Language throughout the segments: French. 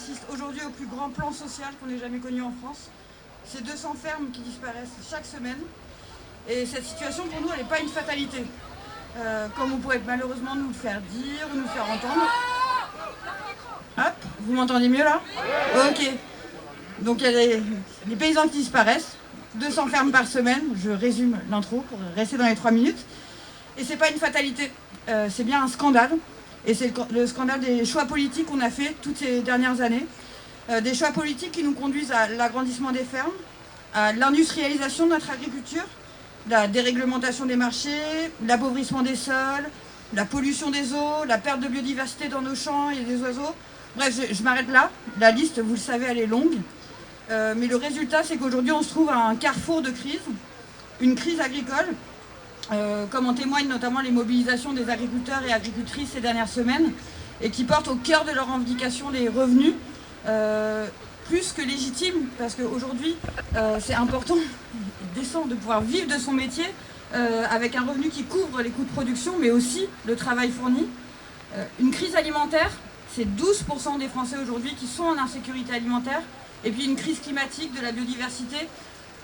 assiste aujourd'hui au plus grand plan social qu'on ait jamais connu en France. C'est 200 fermes qui disparaissent chaque semaine. Et cette situation, pour nous, elle n'est pas une fatalité. Comme on pourrait malheureusement nous le faire dire ou nous le faire entendre. Hop, vous m'entendez mieux là? Ok. Donc il y a les paysans qui disparaissent. 200 fermes par semaine. Je résume l'intro pour rester dans les 3 minutes. Et c'est pas une fatalité. C'est bien un scandale. Et c'est le scandale des choix politiques qu'on a fait toutes ces dernières années. Des choix politiques qui nous conduisent à l'agrandissement des fermes, à l'industrialisation de notre agriculture, la déréglementation des marchés, l'appauvrissement des sols, la pollution des eaux, la perte de biodiversité dans nos champs et des oiseaux. Bref, je m'arrête là. La liste, vous le savez, elle est longue. Mais le résultat, c'est qu'aujourd'hui, on se trouve à un carrefour de crise, une crise agricole, comme en témoignent notamment les mobilisations des agriculteurs et agricultrices ces dernières semaines, et qui portent au cœur de leur revendication les revenus, plus que légitimes, parce qu'aujourd'hui, c'est important, décent, de pouvoir vivre de son métier, avec un revenu qui couvre les coûts de production, mais aussi le travail fourni. Une crise alimentaire, c'est 12% des Français aujourd'hui qui sont en insécurité alimentaire, et puis une crise climatique de la biodiversité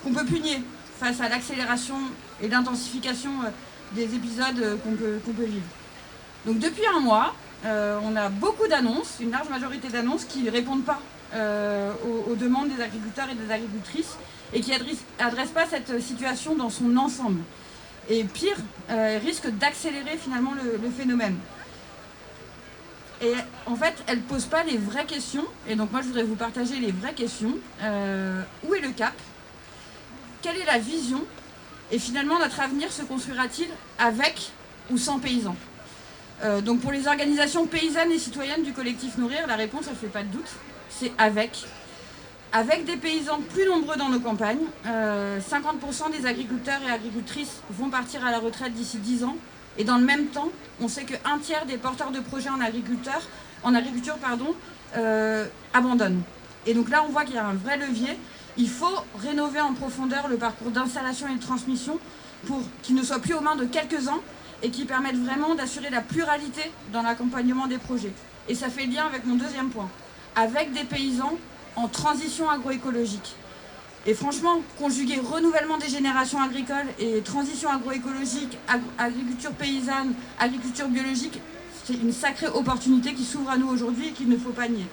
qu'on peut plus nier face à l'accélération et l'intensification des épisodes qu'on peut vivre. Donc depuis un mois, on a beaucoup d'annonces, une large majorité d'annonces qui ne répondent pas aux demandes des agriculteurs et des agricultrices et qui n'adressent pas cette situation dans son ensemble. Et pire, risquent d'accélérer finalement le phénomène. Et en fait, elle ne pose pas les vraies questions. Et donc moi, je voudrais vous partager les vraies questions. Où est le cap? Quelle est la vision? Et finalement, notre avenir se construira-t-il avec ou sans paysans? Donc pour les organisations paysannes et citoyennes du collectif Nourrir, la réponse, elle ne fait pas de doute. C'est avec. Avec des paysans plus nombreux dans nos campagnes. 50% des agriculteurs et agricultrices vont partir à la retraite d'ici 10 ans. Et dans le même temps, on sait qu'un tiers des porteurs de projets en agriculture abandonnent. Et donc là, on voit qu'il y a un vrai levier. Il faut rénover en profondeur le parcours d'installation et de transmission pour qu'il ne soit plus aux mains de quelques-uns et qui permette vraiment d'assurer la pluralité dans l'accompagnement des projets. Et ça fait lien avec mon deuxième point, avec des paysans en transition agroécologique. Et franchement, conjuguer renouvellement des générations agricoles et transition agroécologique, agriculture paysanne, agriculture biologique, c'est une sacrée opportunité qui s'ouvre à nous aujourd'hui et qu'il ne faut pas nier.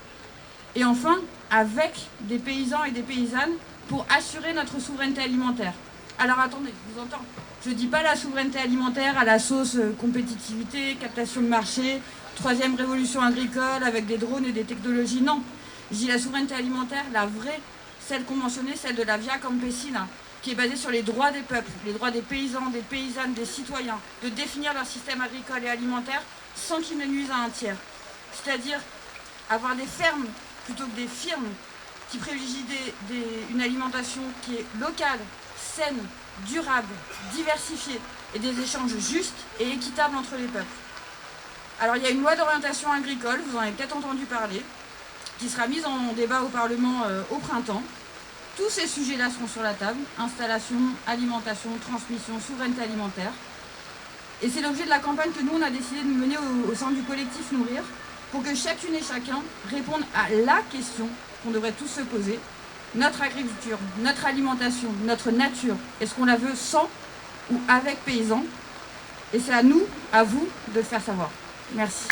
Et enfin, avec des paysans et des paysannes pour assurer notre souveraineté alimentaire. Alors attendez, je vous entends. Je ne dis pas la souveraineté alimentaire à la sauce compétitivité, captation de marché, troisième révolution agricole avec des drones et des technologies, non. Je dis la souveraineté alimentaire, la vraie, celle conventionnée, celle de la Via Campesina, qui est basée sur les droits des peuples, les droits des paysans, des paysannes, des citoyens, de définir leur système agricole et alimentaire sans qu'ils ne nuisent à un tiers. C'est-à-dire avoir des fermes plutôt que des firmes qui privilégient une alimentation qui est locale, saine, durable, diversifiée et des échanges justes et équitables entre les peuples. Alors il y a une loi d'orientation agricole, vous en avez peut-être entendu parler, qui sera mise en débat au Parlement au printemps. Tous ces sujets-là seront sur la table, installation, alimentation, transmission, souveraineté alimentaire. Et c'est l'objet de la campagne que nous, on a décidé de mener au sein du collectif Nourrir, pour que chacune et chacun réponde à la question qu'on devrait tous se poser. Notre agriculture, notre alimentation, notre nature, est-ce qu'on la veut sans ou avec paysans? Et c'est à nous, à vous, de le faire savoir. Merci.